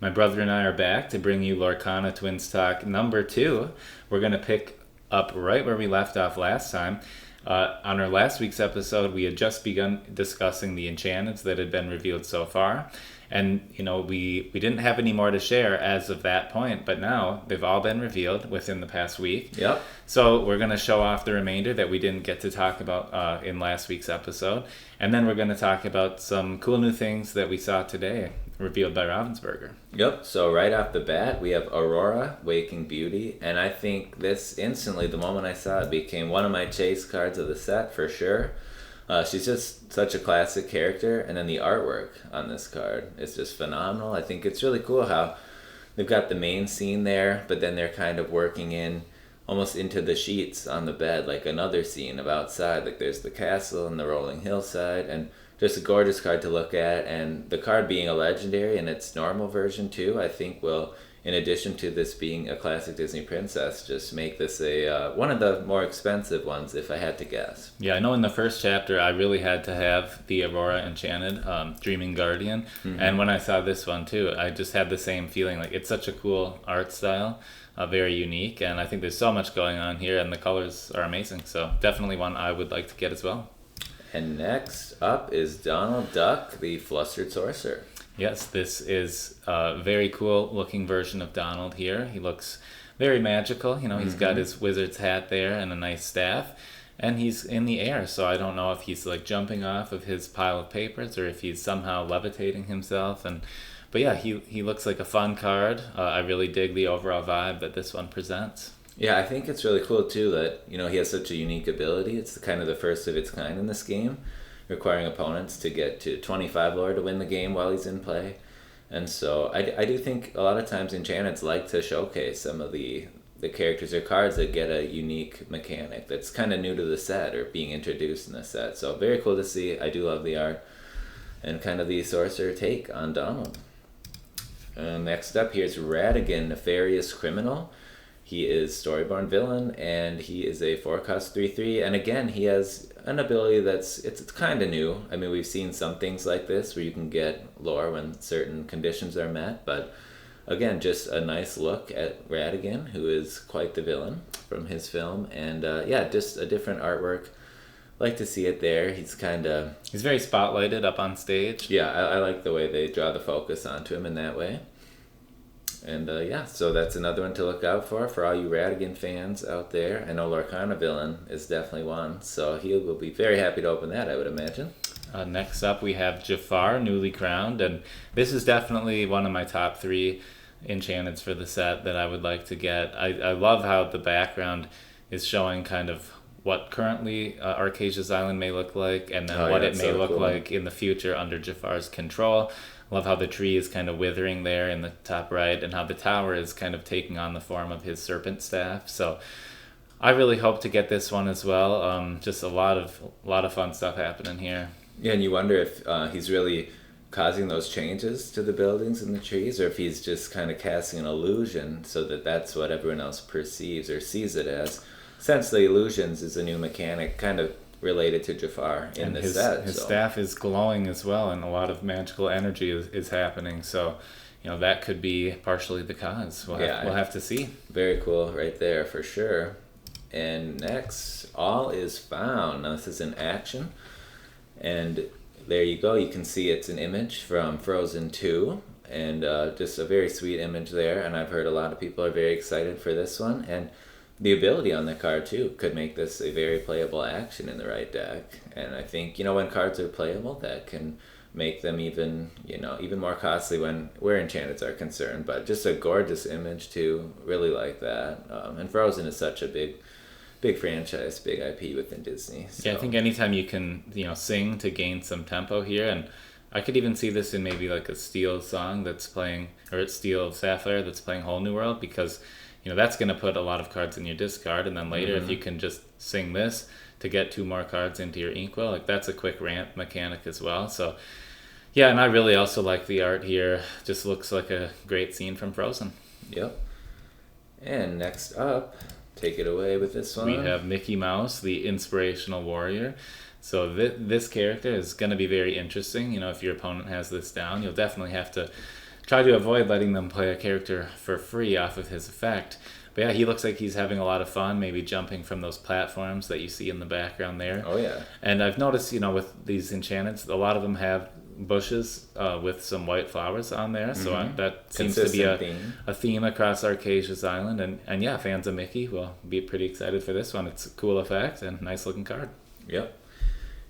My brother and I are back to bring you Lorcana Twins Talk number 2. We're going to pick up right where we left off last time. On our last week's episode, we had just begun discussing the Enchanteds that had been revealed so far. And, we didn't have any more to share as of that point, but now they've all been revealed within the past week. Yep. So we're going to show off the remainder that we didn't get to talk about in last week's episode. And then we're going to talk about some cool new things that we saw today, revealed by Ravensburger. Yep, so right off the bat, we have Aurora, Waking Beauty, and I think this instantly, the moment I saw it, became one of my chase cards of the set for sure. She's just such a classic character, and then the artwork on this card is just phenomenal. I think it's really cool how they've got the main scene there, but then they're kind of working in almost into the sheets on the bed, like another scene of outside. Like there's the castle and the rolling hillside, and just a gorgeous card to look at. And the card being a legendary in its normal version too, I think will, in addition to this being a classic Disney princess, just make this a one of the more expensive ones if I had to guess. Yeah, I know in the first chapter I really had to have the Aurora Enchanted, Dreaming Guardian, and when I saw this one too, I just had the same feeling. Like it's such a cool art style, very unique, and I think there's so much going on here, and the colors are amazing. So definitely one I would like to get as well. And next up is Donald Duck, the Flustered Sorcerer. Yes, this is a very cool looking version of Donald here. He looks very magical. He's got his wizard's hat there and a nice staff, and he's in the air. So I don't know if he's like jumping off of his pile of papers or if he's somehow levitating himself. But yeah, he looks like a fun card. I really dig the overall vibe that this one presents. Yeah, I think it's really cool too that, he has such a unique ability. It's kind of the first of its kind in this game, requiring opponents to get to 25 lore to win the game while he's in play. And so I do think a lot of times Enchanteds like to showcase some of the characters or cards that get a unique mechanic that's kind of new to the set or being introduced in the set. So very cool to see. I do love the art and kind of the sorcerer take on Donald. Next up, here's Radigan, Nefarious Criminal. He is Storyborn Villain, and he is a 4-cost 3/3. And again, he has an ability it's kind of new. I mean, we've seen some things like this where you can get lore when certain conditions are met. But again, just a nice look at Radigan, who is quite the villain from his film. And just a different artwork. Like to see it there. He's very spotlighted up on stage. Yeah, I like the way they draw the focus onto him in that way. And so that's another one to look out for all you Radigan fans out there. I know Lorcana Villain is definitely one, so he will be very happy to open that, I would imagine. Next up, we have Jafar, Newly Crowned, and this is definitely one of my top 3 Enchanteds for the set that I would like to get. I love how the background is showing kind of what currently Archazia's island may look like, and then what it may look like in the future under Jafar's control. I love how the tree is kind of withering there in the top right, and how the tower is kind of taking on the form of his serpent staff. So I really hope to get this one as well. Just a lot of fun stuff happening here. Yeah, and you wonder if he's really causing those changes to the buildings and the trees, or if he's just kind of casting an illusion so that that's what everyone else perceives or sees it as. Since the illusions is a new mechanic kind of related to Jafar in this set. His staff is glowing as well, and a lot of magical energy is happening. So, that could be partially the cause. We'll have to see. Very cool right there for sure. And next, All Is Found. Now this is in action. And there you go. You can see it's an image from Frozen 2. And just a very sweet image there. And I've heard a lot of people are very excited for this one. And the ability on the card too could make this a very playable action in the right deck. And I think, when cards are playable, that can make them even more costly where Enchanteds are concerned. But just a gorgeous image too. Really like that. And Frozen is such a big franchise, big IP within Disney. So. Yeah, I think anytime you can, sing to gain some tempo here, and I could even see this in maybe like a Steel song that's playing, or it's Steel Sapphire that's playing Whole New World, because that's going to put a lot of cards in your discard, and then later if you can just sing this to get 2 more cards into your inkwell, like that's a quick ramp mechanic as well. So yeah, and I really also like the art here. Just looks like a great scene from Frozen. Yep. And next up, take it away with this one. We have Mickey Mouse, the Inspirational Warrior. So this character is going to be very interesting. If your opponent has this down, you'll definitely have to try to avoid letting them play a character for free off of his effect. But yeah, he looks like he's having a lot of fun, maybe jumping from those platforms that you see in the background there. Oh, yeah. And I've noticed, with these Enchanteds, a lot of them have bushes with some white flowers on there. So that seems to be a theme across Archazia's island. And yeah, fans of Mickey will be pretty excited for this one. It's a cool effect and nice looking card. Yep.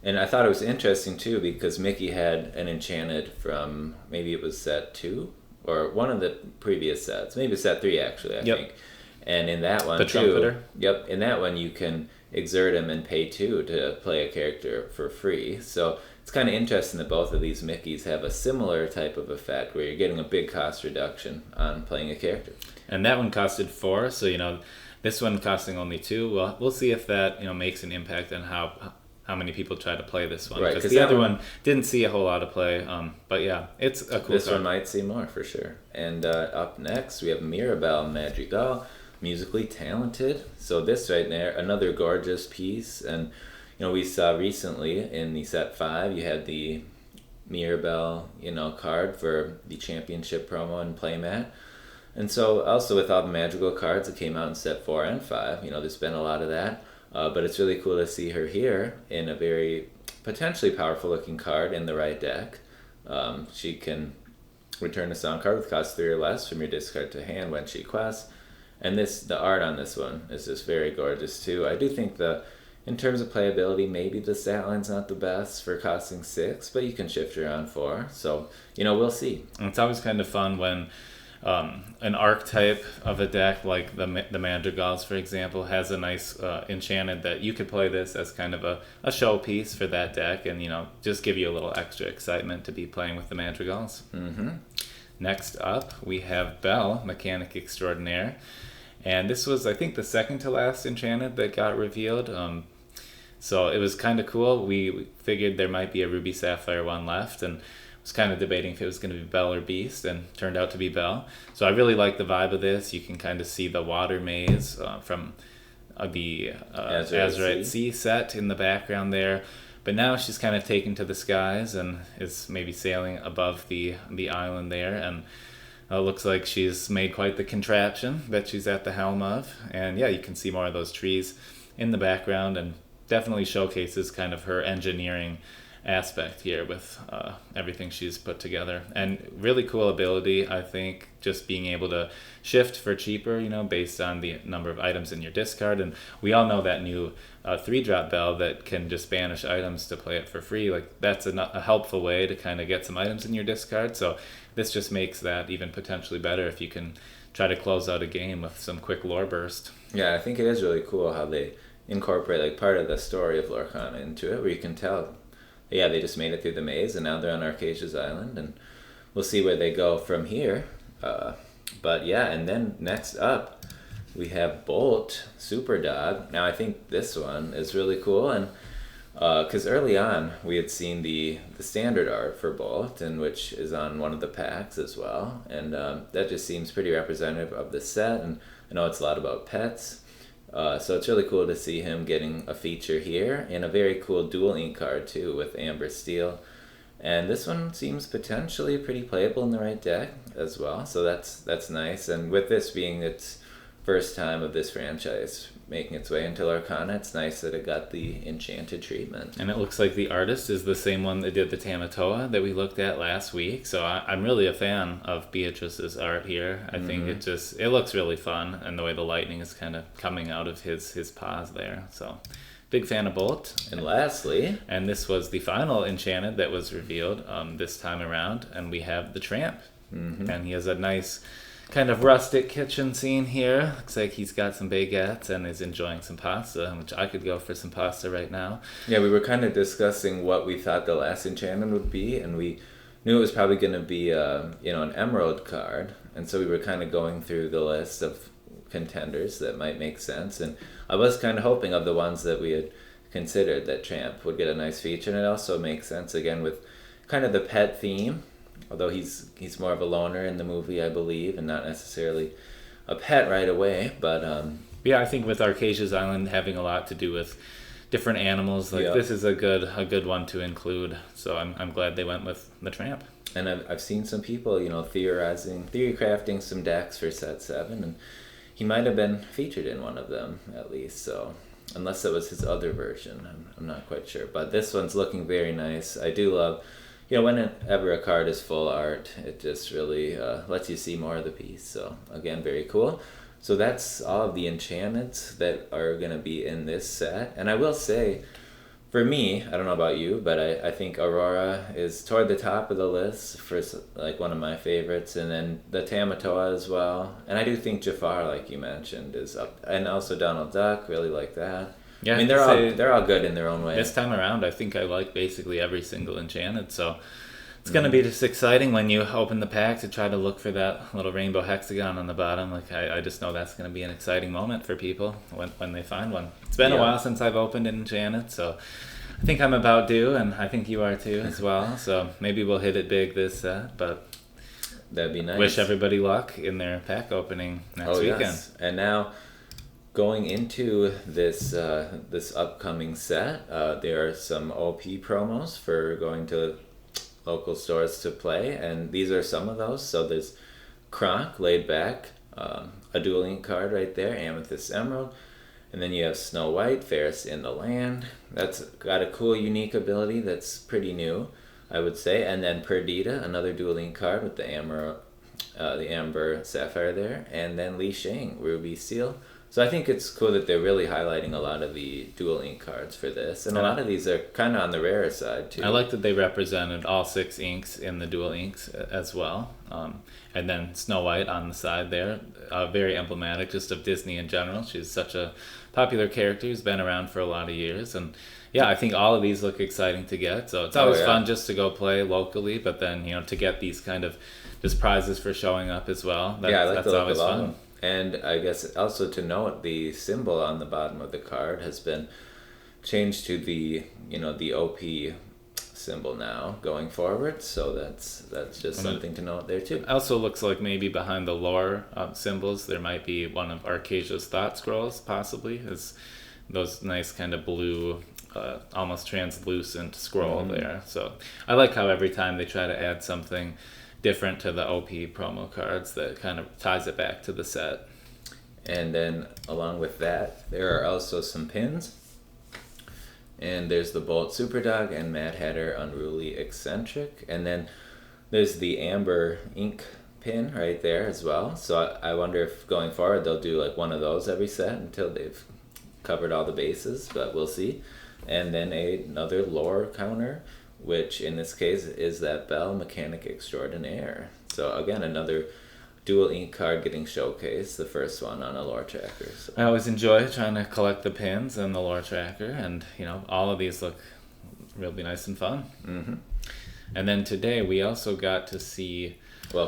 And I thought it was interesting, too, because Mickey had an Enchanted from, maybe it was set 2, or one of the previous sets. Maybe set 3, actually, I think. And in that one, the trumpeter. Yep, in that one you can exert him and pay 2 to play a character for free. So it's kind of interesting that both of these Mickeys have a similar type of effect where you're getting a big cost reduction on playing a character. And that one costed 4, so this one costing only 2. Well, we'll see if that makes an impact on how many people try to play this one. Right, because the other one didn't see a whole lot of play. But yeah, it's a cool This card. one might see more for sure. And up next we have Mirabelle Madrigal, musically talented. So this right there, another gorgeous piece. And we saw recently in the set 5 you had the Mirabelle card for the championship promo and playmat. And so also with all the Madrigal cards that came out in set 4 and 5, there's been a lot of that. But it's really cool to see her here in a very potentially powerful looking card in the right deck. She can return a sound card with cost 3 or less from your discard to hand when she quests. And the art on this one is just very gorgeous too. I do think in terms of playability, maybe the stat line's not the best for costing 6, but you can shift around 4. So, we'll see. And it's always kind of fun when an archetype of a deck like the Madrigals, for example, has a nice Enchanted that you could play this as kind of a showpiece for that deck and, just give you a little extra excitement to be playing with the Madrigals. Mm-hmm. Next up, we have Belle, Mechanic Extraordinaire. And this was, I think, the second to last Enchanted that got revealed. So it was kind of cool. We figured there might be a Ruby Sapphire one left, and was kind of debating if it was going to be Belle or Beast, and turned out to be Belle. So I really like the vibe of this. You can kind of see the water maze from the Azurite Sea set in the background there. But now she's kind of taken to the skies and is maybe sailing above the island there. And looks like she's made quite the contraption that she's at the helm of. And yeah, you can see more of those trees in the background, and definitely showcases kind of her engineering aspect here with everything she's put together. And really cool ability, I think, just being able to shift for cheaper, based on the number of items in your discard. And we all know that new 3-drop Belle that can just banish items to play it for free. Like, that's a helpful way to kind of get some items in your discard. So this just makes that even potentially better if you can try to close out a game with some quick lore burst. Yeah, I think it is really cool how they incorporate part of the story of Lorcana into it, where you can tell they just made it through the maze and now they're on Archazia's island, and we'll see where they go from here. But yeah, and then next up we have Bolt Superdog. Now I think this one is really cool, and because early on we had seen the standard art for Bolt, and which is on one of the packs as well, and that just seems pretty representative of the set. And I know it's a lot about pets. So it's really cool to see him getting a feature here, and a very cool dual ink card too with Amber Steel. And this one seems potentially pretty playable in the right deck as well, so that's nice. And with this being its first time of this franchise making its way into Lorcana, it's nice that it got the Enchanted treatment. And it looks like the artist is the same one that did the Tamatoa that we looked at last week, so I'm really a fan of Beatrice's art here. I think it looks really fun, and the way the lightning is kind of coming out of his paws there, so big fan of Bolt. And lastly, and this was the final Enchanted that was revealed this time around, and we have the Tramp. And he has a nice kind of rustic kitchen scene here. Looks like he's got some baguettes and is enjoying some pasta, which I could go for some pasta right now. Yeah, we were kind of discussing what we thought the last enchantment would be, and we knew it was probably going to be an emerald card, and so we were kind of going through the list of contenders that might make sense, and I was kind of hoping of the ones that we had considered that Tramp would get a nice feature, and it also makes sense again with kind of the pet theme. Although he's more of a loner in the movie, I believe, and not necessarily a pet right away. But yeah, I think with Archazia's Island having a lot to do with different animals, this is a good one to include. So I'm glad they went with the Tramp. And I've seen some people, theory crafting some decks for set 7, and he might have been featured in one of them at least. So unless it was his other version, I'm not quite sure. But this one's looking very nice. I do love, whenever a card is full art, it just really lets you see more of the piece. So again, very cool. So that's all of the enchantments that are going to be in this set. And I will say, for me, I don't know about you, but I think Aurora is toward the top of the list for like one of my favorites, and then the Tamatoa as well. And I do think Jafar, like you mentioned, is up, and also Donald Duck, really like that. Yeah, I mean they're all good in their own way. This time around, I think I like basically every single enchanted, so it's gonna be just exciting when you open the pack to try to look for that little rainbow hexagon on the bottom. Like I just know that's gonna be an exciting moment for people when they find one. It's been a while since I've opened an enchanted, so I think I'm about due, and I think you are too as well. So maybe we'll hit it big this set, but that'd be nice. Wish everybody luck in their pack opening next weekend. Yes. And now, going into this upcoming set, there are some OP promos for going to local stores to play, and these are some of those. So there's Kronk, Laid Back, a Duel Link card right there, Amethyst Emerald, and then you have Snow White, Fairest in the Land. That's got a cool, unique ability that's pretty new, I would say. And then Perdita, another Duel Link card with the Amber Sapphire there, and then Li Shang, Ruby Seal. So I think it's cool that they're really highlighting a lot of the Duel Link cards for this. And a lot of these are kind of on the rarer side, too. I like that they represented all 6 inks in the Duel Inks as well. And then Snow White on the side there. Very emblematic just of Disney in general. She's such a popular character who's been around for a lot of years. And yeah, I think all of these look exciting to get. So it's always fun just to go play locally. But then, to get these kind of just prizes for showing up as well. That's always fun. And I guess also to note, the symbol on the bottom of the card has been changed to the OP symbol now going forward. So that's just something to note there too. It also looks like maybe behind the lore symbols there might be one of Archazia's thought scrolls, possibly, is those nice kind of blue, almost translucent scroll there. So I like how every time they try to add something different to the OP promo cards that kind of ties it back to the set. And then along with that, there are also some pins. And there's the Bolt Superdog and Mad Hatter Unruly Eccentric. And then there's the Amber Ink pin right there as well. So I wonder if going forward they'll do like one of those every set until they've covered all the bases, but we'll see. And then another lore counter, which in this case is that Bell Mechanic Extraordinaire. So again, another Duel Ink card getting showcased, the first one on a lore tracker. So. I always enjoy trying to collect the pins and the lore tracker, and all of these look really nice and fun. Mm-hmm. And then today we also got to see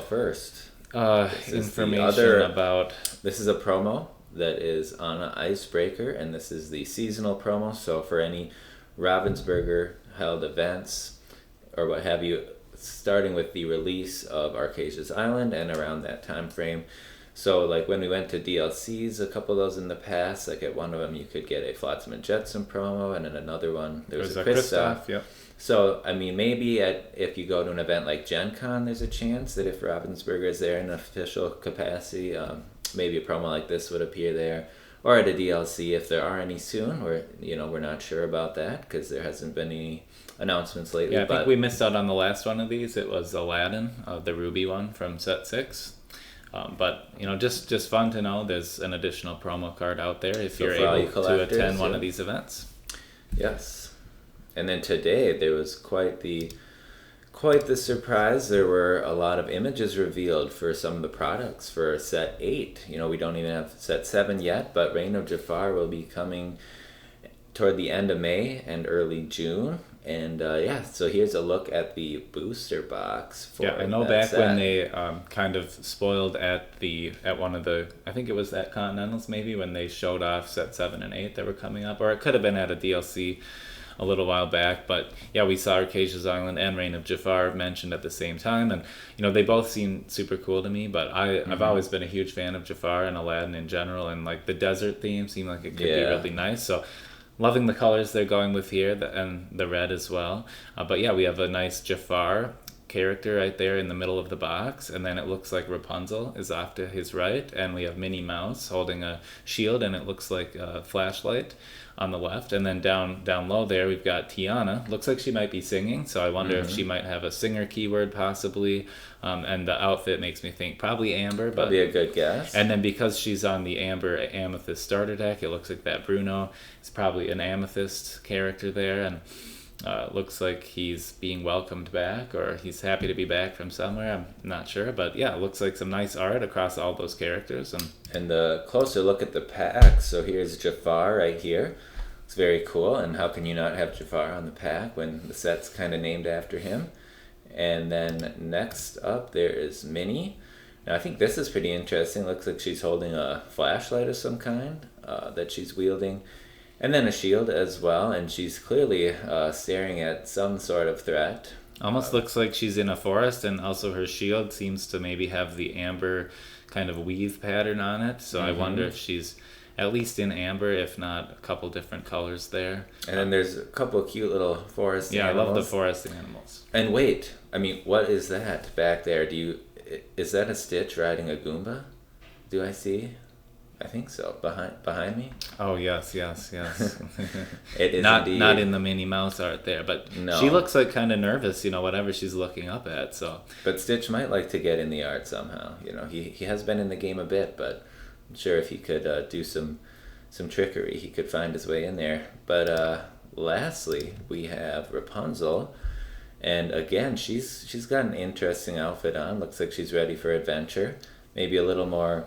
first information about... This is a promo that is on an Icebreaker, and this is the seasonal promo. So for any Ravensburger held events or what have you, starting with the release of Archazia's Island and around that time frame. So like when we went to DLCs, a couple of those in the past, like at one of them you could get a Flotsam and Jetsam promo, and in another one there was a Kristoff. Yep. So I mean, maybe if you go to an event like Gen Con, there's a chance that if Ravensburger is there in an official capacity, maybe a promo like this would appear there. Or at a DLC if there are any soon. We're not sure about that because there hasn't been any announcements lately. Yeah, I think we missed out on the last one of these. It was Aladdin, the Ruby one from set 6. But just fun to know there's an additional promo card out there if you're able to attend one of these events. Yes, and then today there was quite the surprise. There were a lot of images revealed for some of the products for set 8. We don't even have set 7 yet, but Reign of Jafar will be coming toward the end of May and early June. And so here's a look at the booster box for I know back set. When they kind of spoiled at one of the, I think it was at Continentals maybe, when they showed off set 7 and 8 that were coming up, or it could have been at a DLC a little while back, but yeah, we saw Archazia's Island and Reign of Jafar mentioned at the same time, and they both seem super cool to me, but I've always been a huge fan of Jafar and Aladdin in general, and like the desert theme seemed like it could be really nice, so loving the colors they're going with here, and the red as well. But yeah, we have a nice Jafar character right there in the middle of the box, and then it looks like Rapunzel is off to his right, and we have Minnie Mouse holding a shield, and it looks like a flashlight on the left, and then down low there we've got Tiana. Looks like she might be singing, so I wonder if she might have a singer keyword possibly. And the outfit makes me think probably Amber, but Probably a good guess. and then because she's on the Amber Amethyst starter deck, it looks like that Bruno is probably an Amethyst character there, and looks like he's being welcomed back, or he's happy to be back from somewhere. I'm not sure, but yeah, it looks like some nice art across all those characters. And the closer look at the pack, so here's Jafar right here. It's very cool, and how can you not have Jafar on the pack when the set's kind of named after him? And then next up there is Minnie. Now I think this is pretty interesting. Looks like she's holding a flashlight of some kind that she's wielding. And then a shield as well, and she's clearly staring at some sort of threat. Almost looks like she's in a forest, and also her shield seems to maybe have the amber kind of weave pattern on it. So I wonder if she's at least in amber, if not a couple different colors there. And then there's a couple of cute little forest animals. I love the forest animals. And wait, I mean, what is that back there? Is that a Stitch riding a Goomba? Do I see? I think so. Behind me? Oh, yes. It is not indeed. Not in the Minnie Mouse art there, but No. she looks like kind of nervous, whatever she's looking up at. So But Stitch might like to get in the art somehow. He has been in the game a bit, but I'm sure if he could do some trickery, he could find his way in there. But lastly, we have Rapunzel. And again, she's got an interesting outfit on. Looks like she's ready for adventure. Maybe a little more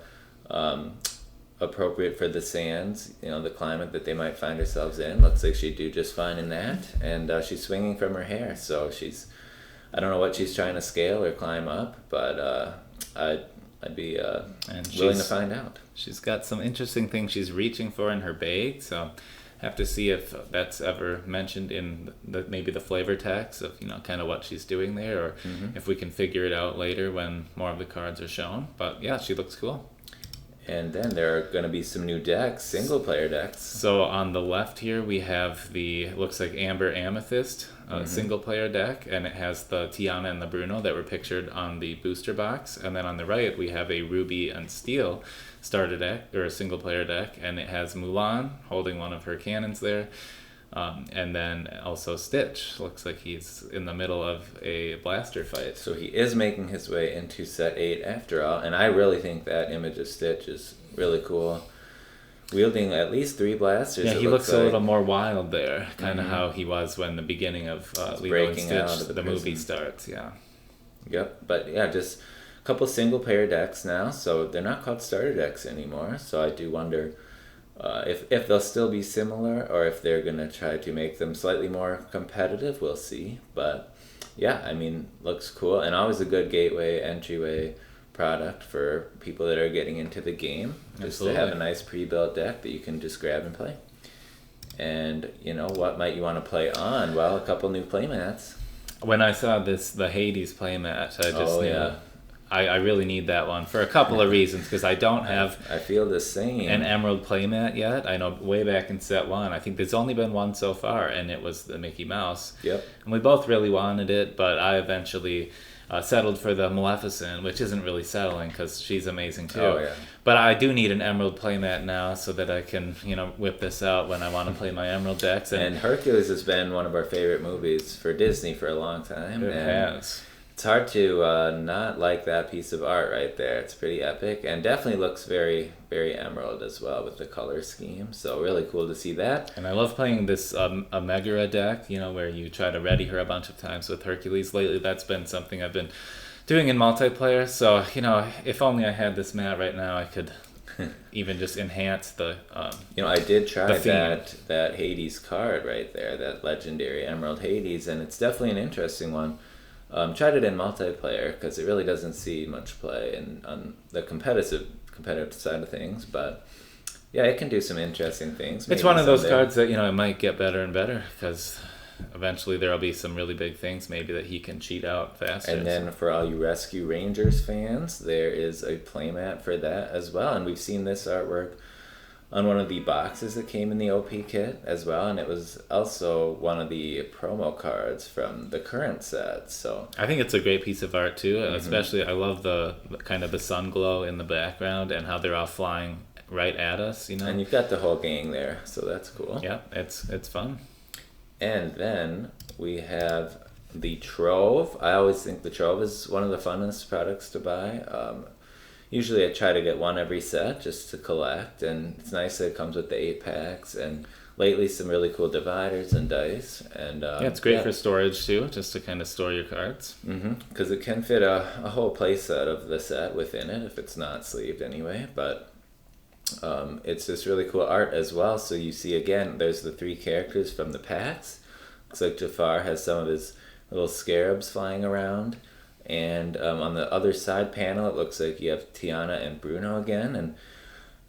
appropriate for the sands, the climate that they might find themselves in. Looks like she'd do just fine in that. And she's swinging from her hair, so I don't know what she's trying to scale or climb up, but I'd be willing to find out. She's got some interesting things she's reaching for in her bag, so have to see if that's ever mentioned in maybe the flavor text of kind of what she's doing there, or if we can figure it out later when more of the cards are shown. But yeah, she looks cool. And then there are going to be some new decks, single player decks. So on the left here we have looks like Amber Amethyst single player deck, and it has the Tiana and the Bruno that were pictured on the booster box. And then on the right we have a Ruby and Steel starter deck, or a single player deck, and it has Mulan holding one of her cannons there. And then also Stitch. Looks like he's in the middle of a blaster fight. So he is making his way into set 8 after all, and I really think that image of Stitch is really cool. Wielding at least 3 blasters. Yeah, he looks a little more wild there, kind of how he was when the beginning of Lilo and Stitch, the movie starts, yeah. Yep, but yeah, just a couple single player decks now, so they're not called starter decks anymore, so I do wonder if they'll still be similar, or if they're going to try to make them slightly more competitive. We'll see. But yeah, I mean, looks cool, and always a good gateway, entryway product for people that are getting into the game. Just to have a nice pre-built deck that you can just grab and play. And what might you want to play on? Well, a couple new playmats. When I saw the Hades playmat, I just knew. Yeah. I really need that one for a couple of reasons, because I don't have I feel the same. an Emerald playmat yet. I know way back in set 1, I think there's only been one so far, and it was the Mickey Mouse. Yep. And we both really wanted it, but I eventually settled for the Maleficent, which isn't really settling because she's amazing too. Oh, yeah. But I do need an Emerald playmat now so that I can, whip this out when I want to play my Emerald decks. And Hercules has been one of our favorite movies for Disney for a long time. It has. It's hard to not like that piece of art right there. It's pretty epic, and definitely looks very, very Emerald as well with the color scheme. So really cool to see that. And I love playing this a Megara deck, where you try to ready her a bunch of times with Hercules. Lately, that's been something I've been doing in multiplayer. So, if only I had this mat right now, I could even just enhance the I did try the theme. that Hades card right there, that legendary Emerald Hades, and it's definitely an interesting one. Tried it in multiplayer because it really doesn't see much play on the competitive side of things, but yeah, it can do some interesting things. It's one of those cards that it might get better and better, because eventually there'll be some really big things maybe that he can cheat out faster. And then for all you Rescue Rangers fans, there is a playmat for that as well, and we've seen this artwork on one of the boxes that came in the OP kit as well, and it was also one of the promo cards from the current set. So I think it's a great piece of art too, especially I love the kind of the sun glow in the background and how they're all flying right at us, And you've got the whole gang there, so that's cool. Yeah, it's fun. And then we have the Trove. I always think the Trove is one of the funnest products to buy. Usually I try to get one every set just to collect, and it's nice that it comes with the 8 packs, and lately some really cool dividers and dice. And it's great for storage too, just to kind of store your cards. Because it can fit a whole play set of the set within it if it's not sleeved anyway, but it's just really cool art as well. So you see again, there's the 3 characters from the packs. Looks like Jafar has some of his little scarabs flying around. And on the other side panel, it looks like you have Tiana and Bruno again, and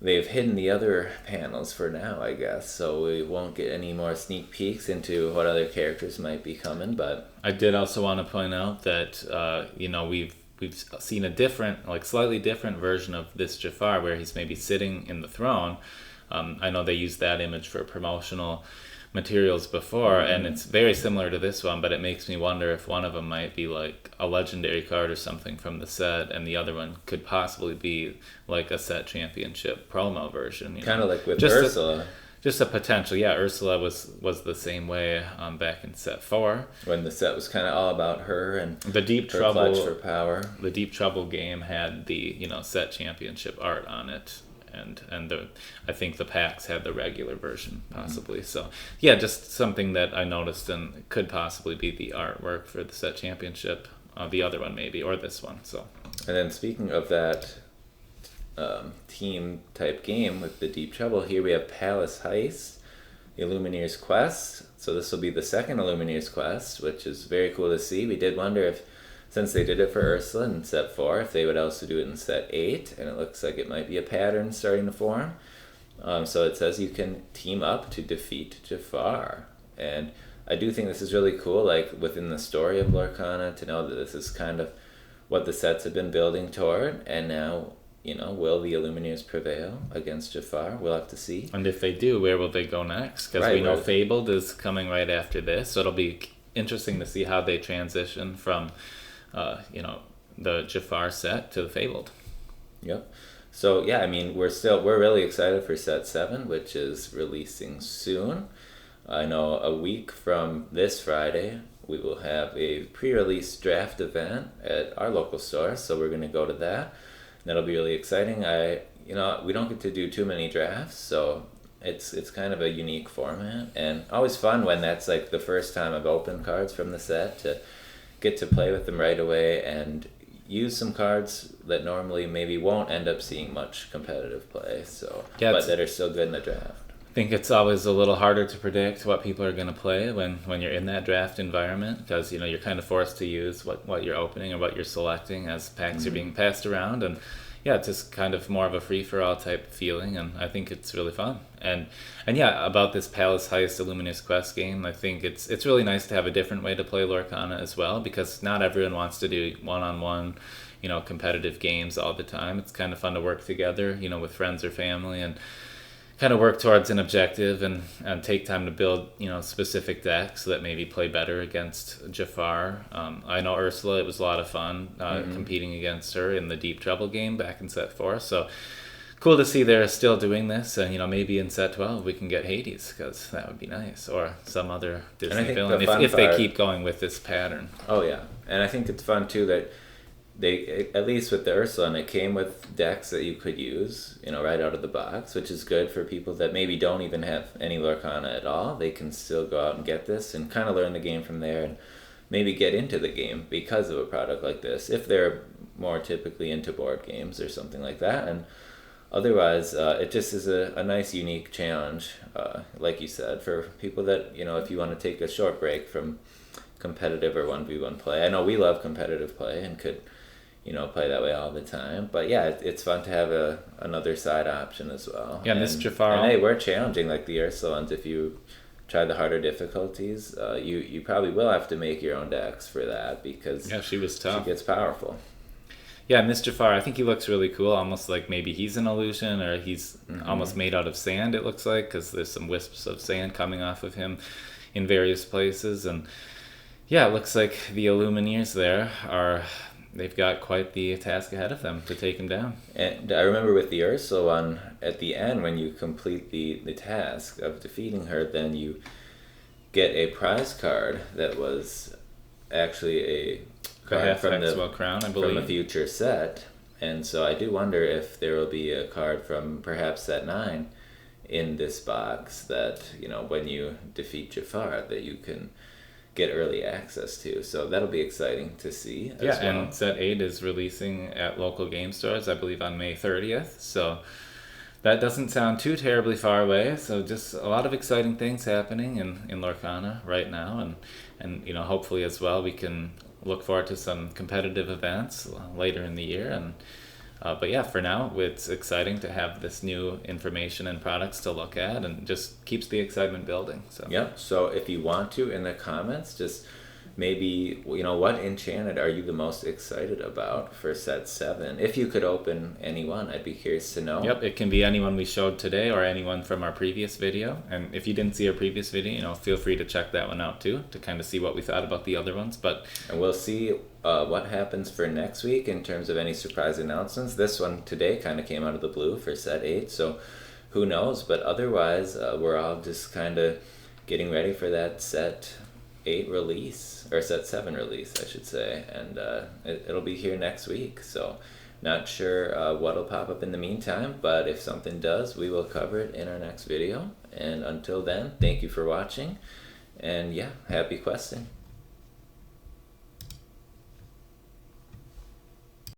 they've hidden the other panels for now, I guess. So we won't get any more sneak peeks into what other characters might be coming. But I did also want to point out that we've seen a different, like slightly different version of this Jafar, where he's maybe sitting in the throne. I know they used that image for promotional materials before, and it's very similar to this one, but it makes me wonder if one of them might be like a legendary card or something from the set, and the other one could possibly be like a set championship promo version. Kind of like with Ursula. Just a potential. Yeah, Ursula was the same way back in set 4. When the set was kind of all about her and the Deep her Trouble clutch for power. The Deep Trouble game had the set championship art on it. And I think the packs had the regular version possibly. So yeah, just something that I noticed and could possibly be the artwork for the set championship, the other one maybe, or this one. So. And then speaking of that team type game with the Deep Trouble, here we have Palace Heist, Illumineer's Quest. So this will be the second Illumineer's Quest, which is very cool to see. We did wonder if, since they did it for Ursula in set 4, if they would also do it in set 8, and it looks like it might be a pattern starting to form. So it says you can team up to defeat Jafar. And I do think this is really cool, like within the story of Lorcana, to know that this is kind of what the sets have been building toward, and now, will the Illumineers prevail against Jafar? We'll have to see. And if they do, where will they go next? Because we know Fabled is coming right after this, so it'll be interesting to see how they transition from the Jafar set to the Fabled. Yep. So yeah, I mean, we're really excited for set 7, which is releasing soon. I know a week from this Friday we will have a pre-release draft event at our local store, so we're going to go to that. That'll be really exciting. We don't get to do too many drafts, so it's kind of a unique format, and always fun when that's like the first time I've opened cards from the set to get to play with them right away and use some cards that normally maybe won't end up seeing much competitive play, but that are still good in the draft. I think it's always a little harder to predict what people are going to play when you're in that draft environment, because you're kind of forced to use what you're opening or what you're selecting as packs are being passed around, and yeah, it's just kind of more of a free-for-all type feeling, and I think it's really fun. And yeah, about this Palace Heist Illuminous Quest game, I think it's really nice to have a different way to play Lorcana as well, because not everyone wants to do one-on-one, competitive games all the time. It's kind of fun to work together, with friends or family, and kind of work towards an objective and take time to build, specific decks that maybe play better against Jafar. I know Ursula, it was a lot of fun competing against her in the Deep Trouble game back in set 4. So cool to see they're still doing this. And, maybe in set 12 we can get Hades, because that would be nice. Or some other Disney villain if they keep going with this pattern. Oh, yeah. And I think it's fun, too, that they, at least with the Ursula, and it came with decks that you could use, right out of the box, which is good for people that maybe don't even have any Lorcana at all. They can still go out and get this and kind of learn the game from there, and maybe get into the game because of a product like this, if they're more typically into board games or something like that. And otherwise, it just is a nice, unique challenge, like you said, for people that, if you want to take a short break from competitive or 1v1 play. I know we love competitive play and could play that way all the time. But yeah, it's fun to have another side option as well. Yeah, and this Jafar. And hey, we're challenging like the Ursula ones. If you try the harder difficulties, you probably will have to make your own decks for that, because yeah, she was tough. She gets powerful. Yeah, and this Jafar, I think he looks really cool, almost like maybe he's an illusion or he's almost made out of sand, it looks like, because there's some wisps of sand coming off of him in various places. And yeah, it looks like the Illumineers there they've got quite the task ahead of them to take him down. And I remember with the Ursula one, at the end, when you complete the task of defeating her, then you get a prize card that was actually a card from crown, I believe, from a future set. And so I do wonder if there will be a card from perhaps set 9 in this box that, when you defeat Jafar, that you can get early access to. So that'll be exciting to see as well. And set 8 is releasing at local game stores, I believe, on May 30th. So that doesn't sound too terribly far away. So just a lot of exciting things happening in Lorcana right now. And hopefully as well we can look forward to some competitive events later in the year. And but yeah, for now it's exciting to have this new information and products to look at, and just keeps the excitement building. So yep. So if you want to, in the comments, just maybe, what Enchanted are you the most excited about for set 7? If you could open any one, I'd be curious to know. Yep, it can be anyone we showed today or anyone from our previous video. And if you didn't see our previous video, feel free to check that one out too, to kind of see what we thought about the other ones. And we'll see what happens for next week in terms of any surprise announcements. This one today kind of came out of the blue for set 8, so who knows? But otherwise, we're all just kind of getting ready for that set 8 release, or set 7 release, I should say, and it'll be here next week. So not sure what'll pop up in the meantime, but if something does, we will cover it in our next video. And until then, thank you for watching, and yeah, happy questing.